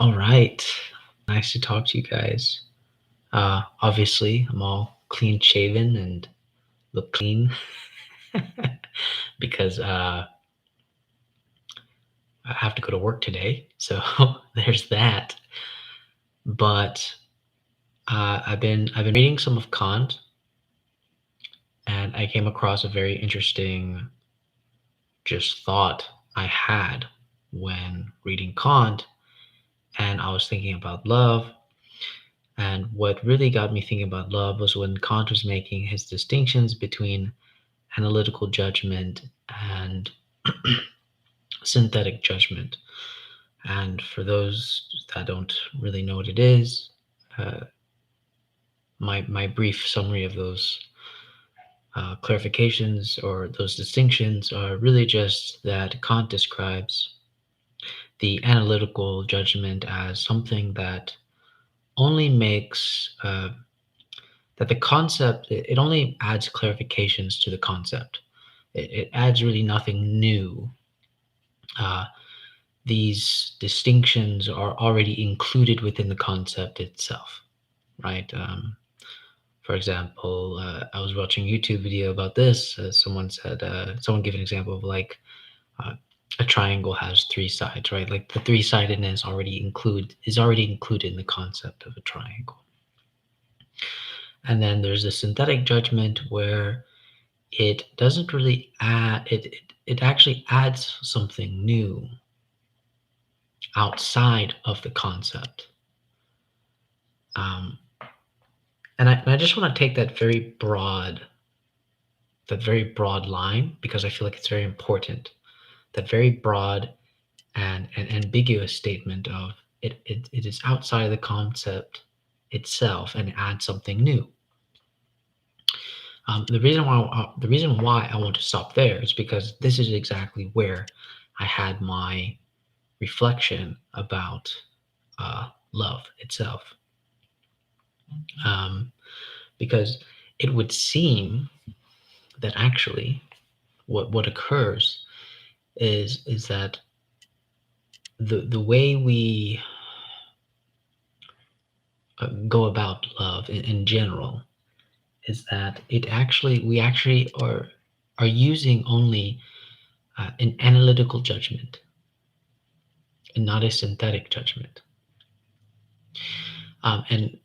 All right. Nice to talk to you guys. Obviously, I'm all clean shaven and look clean because I have to go to work today. So there's that. But I've been reading some of Kant, and I came across a very interesting just thought I had when reading Kant, and I was thinking about love. And what really got me thinking about love was when Kant was making his distinctions between analytical judgment and synthetic judgment. And for those that don't really know what it is, uh, my brief summary of those clarifications or those distinctions are really just that Kant describes the analytical judgment as something that only makes that the concept it only adds clarifications to the concept. It adds really nothing new. Uh, these distinctions are already included within the concept itself, right? For example, I was watching a YouTube video about this. Someone gave an example of like uh, a triangle has three sides, right? Like the three-sidedness is already included in the concept of a triangle. And then there's a synthetic judgment where it doesn't really add it actually adds something new outside of the concept. Um, and I just want to take that very broad line because I feel like it's very important. That very broad and ambiguous statement of it is outside of the concept itself and adds something new. The reason why I want to stop there is because this is exactly where I had my reflection about love itself. Um, because it would seem that actually what occurs is that the way we go about love in general is that we actually are using only an analytical judgment and not a synthetic judgment. And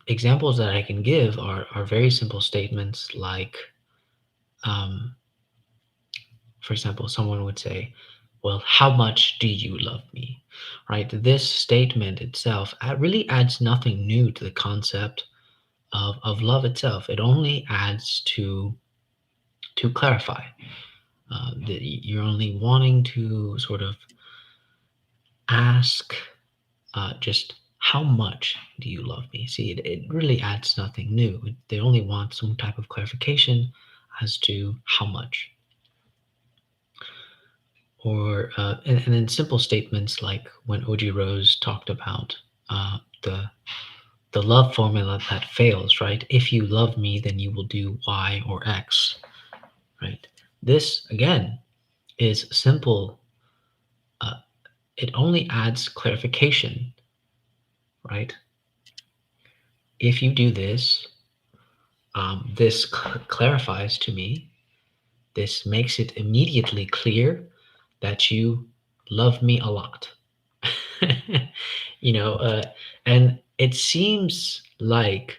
examples that I can give are very simple statements like, um, for example, someone would say, well, how much do you love me? Right? This statement itself really adds nothing new to the concept of love itself. It only adds to clarify that you're only wanting to sort of ask just how much do you love me? See, it really adds nothing new. They only want some type of clarification as to how much. Or and then simple statements like when OG Rose talked about the love formula that fails, right? If you love me, then you will do Y or X, right? This again is simple. Uh, it only adds clarification, right? If you do this, this clarifies to me. This makes it immediately clear that you love me a lot. you know, uh, and it seems like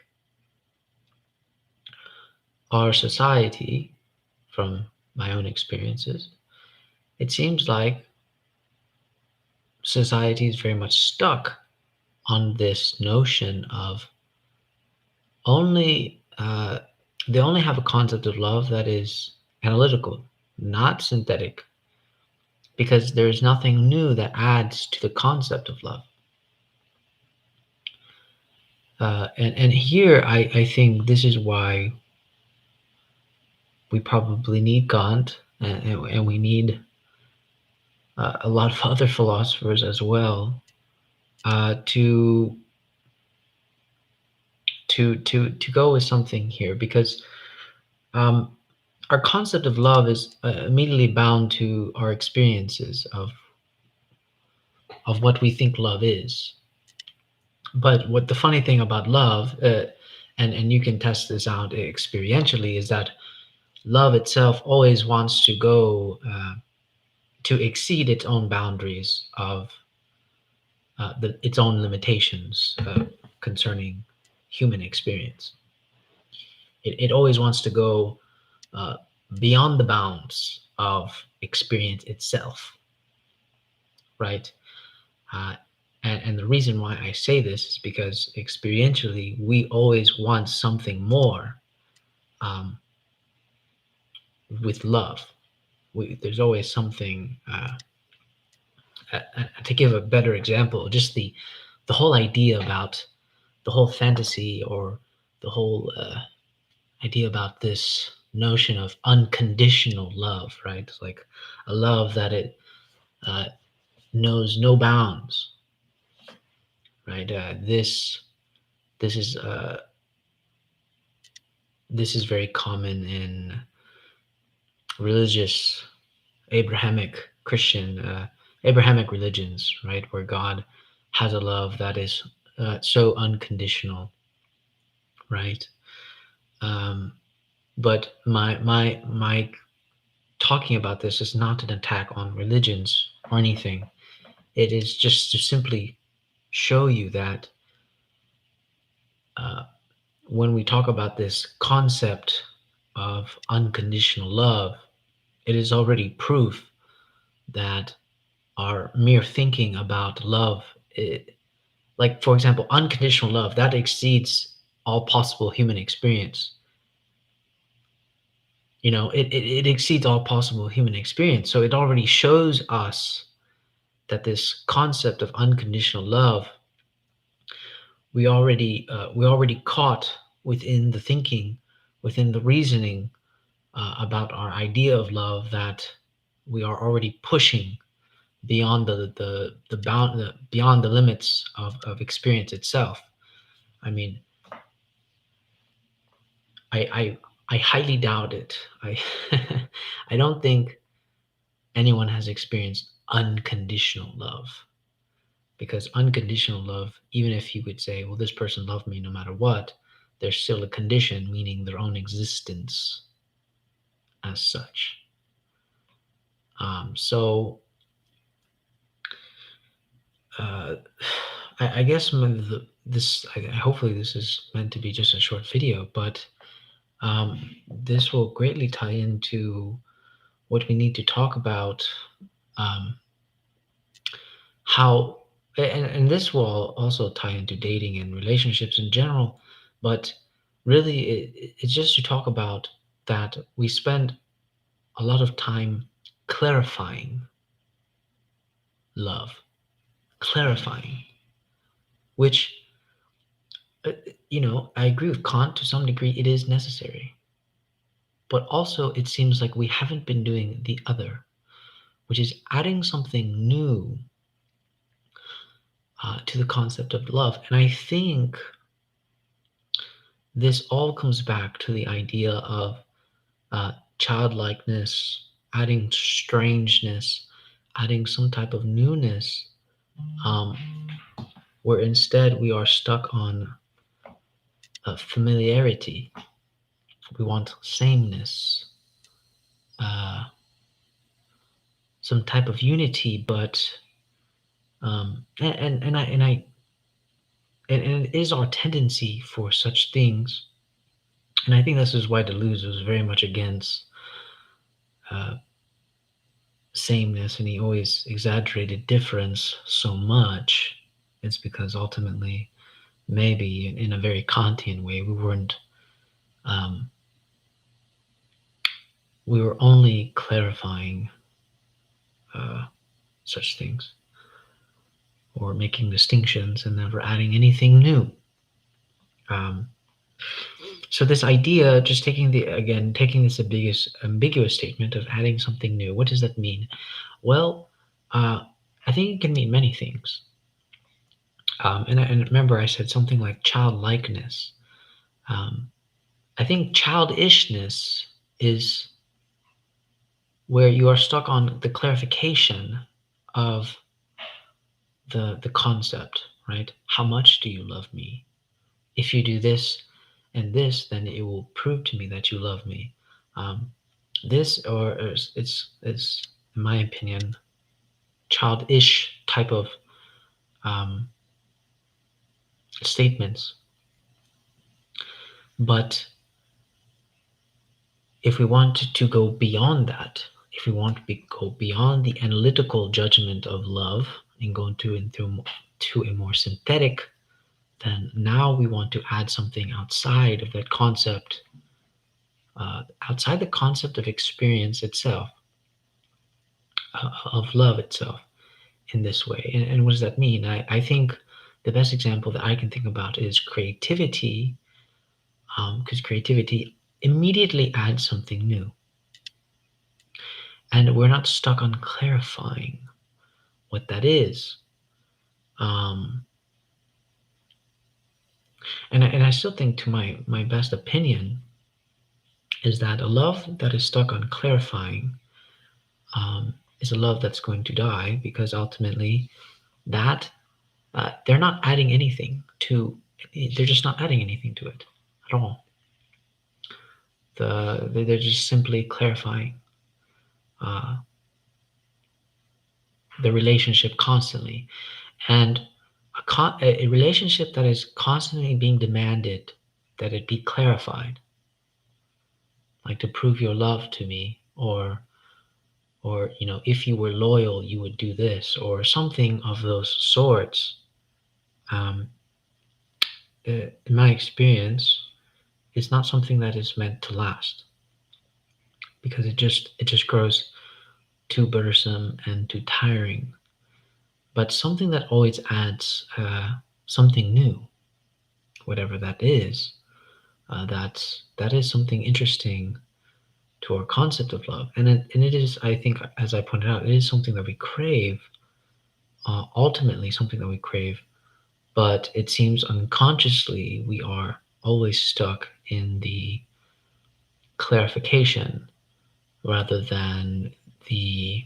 our society, from my own experiences, it seems like society is very much stuck on this notion of only they only have a concept of love that is analytical, not synthetic, because there is nothing new that adds to the concept of love. And here I think this is why we probably need Kant and we need a lot of other philosophers as well to to go with something here because um, our concept of love is immediately bound to our experiences of what we think love is. But what the funny thing about love, and you can test this out experientially, is that love itself always wants to go to exceed its own boundaries of its own limitations concerning human experience. It always wants to go uh, beyond the bounds of experience itself, right? Uh, and the reason why I say this is because experientially, we always want something more um, with love. There's always something. To give a better example, just the whole idea about the whole fantasy or the whole idea about this notion of unconditional love, right? It's like a love that it uh, knows no bounds, right? This is this is very common in religious Abrahamic Christian Abrahamic religions, right, where God has a love that is so unconditional, right? Um, but my talking about this is not an attack on religions or anything. It is just to simply show you that uh, when we talk about this concept of unconditional love, it is already proof that our mere thinking about love, like for example, unconditional love, that exceeds all possible human experience. It exceeds all possible human experience. So it already shows us that this concept of unconditional love, we already caught within the thinking, within the reasoning about our idea of love, that we are already pushing beyond beyond the limits of experience itself. I mean, I I highly doubt it. I I don't think anyone has experienced unconditional love, because unconditional love, even if you would say, well, this person loved me no matter what, there's still a condition, meaning their own existence as such. So uh, I guess hopefully this is meant to be just a short video, but this will greatly tie into what we need to talk about, um, how and this will also tie into dating and relationships in general, but really it's just to talk about that we spend a lot of time clarifying love, clarifying, which uh, I agree with Kant to some degree. It is necessary, but also it seems like we haven't been doing the other, which is adding something new to the concept of love. And I think this all comes back to the idea of childlikeness, adding strangeness, adding some type of newness, um, where instead we are stuck on familiarity. We want sameness, uh, some type of unity, but and it is our tendency for such things. And I think this is why Deleuze was very much against uh, sameness, and he always exaggerated difference so much. It's because ultimately, maybe in a very Kantian way, um, we were only clarifying uh, such things or making distinctions and never adding anything new. Um, so this idea, just taking this ambiguous statement of adding something new, what does that mean? Well, I think it can mean many things. And remember, I said something like childlikeness. Um, I think childishness is where you are stuck on the clarification of the concept. right? How much do you love me? If you do this and this, then it will prove to me that you love me. Um, this, or it's in my opinion, childish type of um, statements. But if we want to go beyond that, if we want to go beyond the analytical judgment of love and go to a more synthetic, then now we want to add something outside of that concept, outside the concept of experience itself, of love itself in this way. And what does that mean? I think the best example that I can think about is creativity, because creativity immediately adds something new. And we're not stuck on clarifying what that is. Um, and I still think, to my best opinion, is that a love that is stuck on clarifying is a love that's going to die, because ultimately that they're not adding anything to. They're just not adding anything to it at all. They're just simply clarifying uh, the relationship constantly, and a relationship that is constantly being demanded that it be clarified, like to prove your love to me, or if you were loyal you would do this, or something of those sorts. um, in my experience, it's not something that is meant to last, because it just grows too burdensome and too tiring. But something that always adds something new, whatever that is, that is something interesting to our concept of love. And it is, I think, as I pointed out, it is something that we crave, ultimately something that we crave, but it seems unconsciously we are always stuck in the clarification rather than the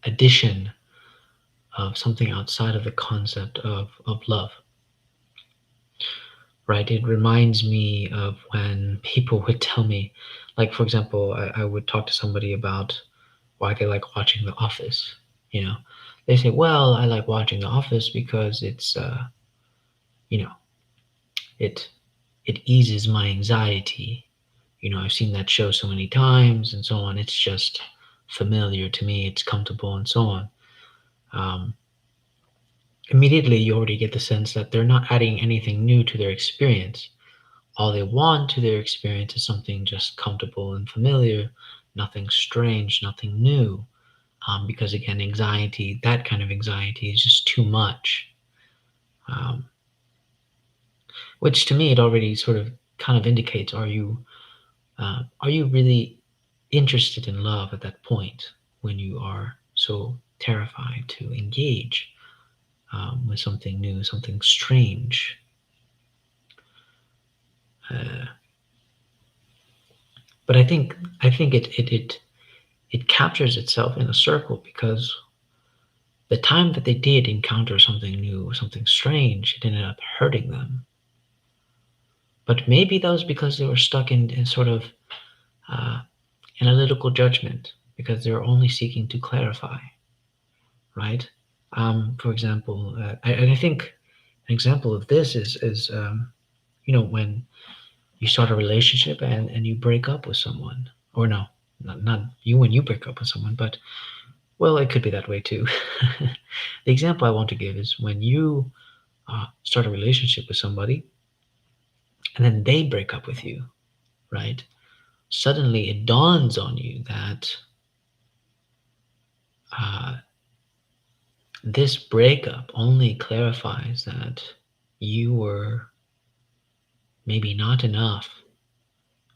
addition of something outside of the concept of love. Right? It reminds me of when people would tell me, like, for example, I would talk to somebody about why they like watching The Office. You know, they say, well, I like watching The Office because you know, it it eases my anxiety. I've seen that show so many times and so on. It's just familiar to me. It's comfortable and so on. Um, Immediately, you already get the sense that they're not adding anything new to their experience. All they want to their experience is something just comfortable and familiar, nothing strange, nothing new. Because again, anxiety, that kind of anxiety, is just too much. Um, which to me, it already sort of kind of indicates: are you really interested in love at that point, when you are so terrified to engage with something new, something strange? Uh, but I think it captures itself in a circle, because the time that they did encounter something new, something strange, it ended up hurting them. But maybe that was because they were stuck in sort of uh, analytical judgment, because they were only seeking to clarify, right? For example, and I think an example of this is when you start a relationship and you break up with someone, or no, not you when you break up with someone, but well, it could be that way too. The example I want to give is when you start a relationship with somebody and then they break up with you, right? Suddenly it dawns on you that uh, this breakup only clarifies that you were maybe not enough,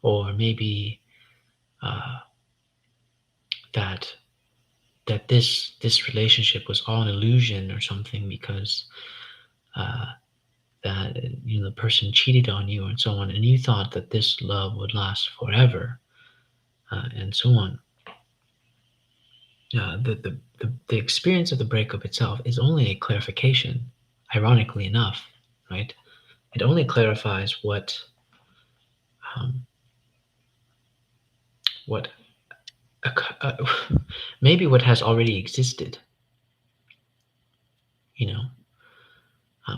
or maybe uh, that this relationship was all an illusion or something, because uh, that the person cheated on you and so on, and you thought that this love would last forever, and so on. the experience of the breakup itself is only a clarification, ironically enough, right? It only clarifies um, what uh, maybe what has already existed, you know,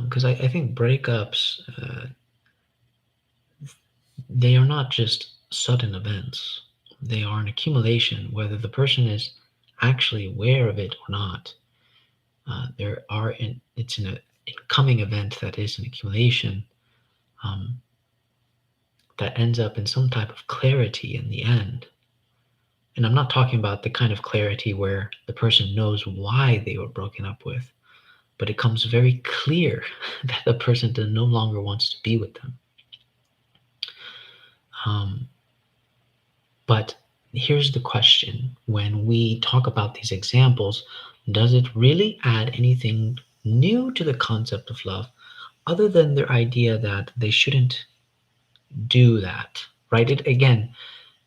because I think breakups, they are not just sudden events. They are an accumulation, whether the person is actually aware of it or not. It's an incoming event that is an accumulation, um, that ends up in some type of clarity in the end. And I'm not talking about the kind of clarity where the person knows why they were broken up with, but it comes very clear that the person no longer wants to be with them. Um, but here's the question: when we talk about these examples, does it really add anything new to the concept of love other than their idea that they shouldn't do that? Right? Again,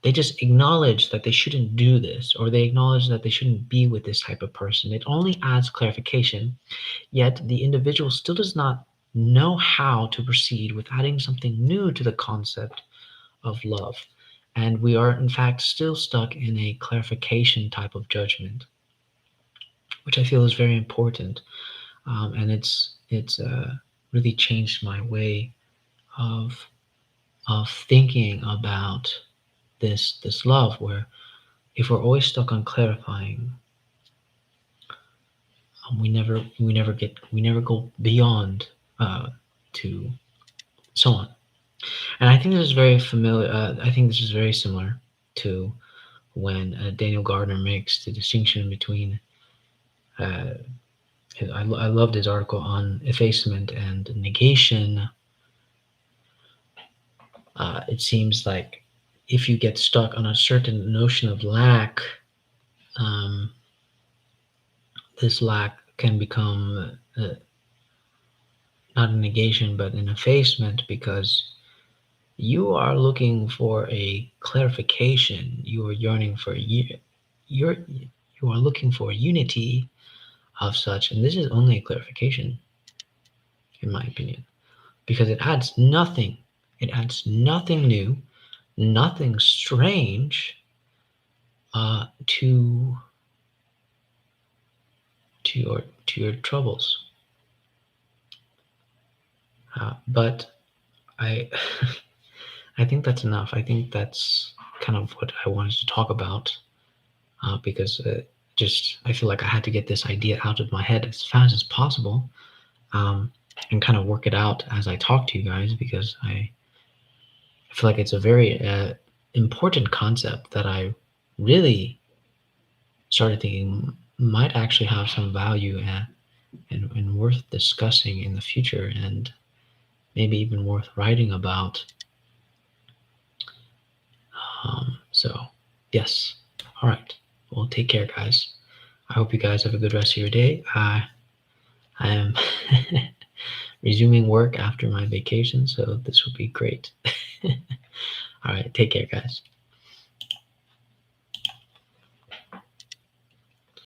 they just acknowledge that they shouldn't do this, or they acknowledge that they shouldn't be with this type of person. It only adds clarification, yet the individual still does not know how to proceed with adding something new to the concept of love. And we are, in fact, still stuck in a clarification type of judgment, which I feel is very important. And it's really changed my way of thinking about this love, where if we're always stuck on clarifying, we never go beyond, to so on. And I think this is very familiar. I think this is very similar to when Daniel Gardner makes the distinction between. Uh, I loved his article on effacement and negation. It seems like if you get stuck on a certain notion of lack, um, this lack can become, not a negation but an effacement, because you are looking for a clarification. You are yearning for you're you are looking for unity of such, and this is only a clarification, in my opinion, because it adds nothing. It adds nothing new, nothing strange, to your troubles. But I I think that's enough. I think that's kind of what I wanted to talk about, because just I feel like I had to get this idea out of my head as fast as possible, um, and kind of work it out as I talk to you guys, because I feel like it's a very important concept that I really started thinking might actually have some value, and worth discussing in the future, and maybe even worth writing about. So, yes. All right. Well, take care, guys. I hope you guys have a good rest of your day. I am resuming work after my vacation, so this will be great. All right. Take care, guys.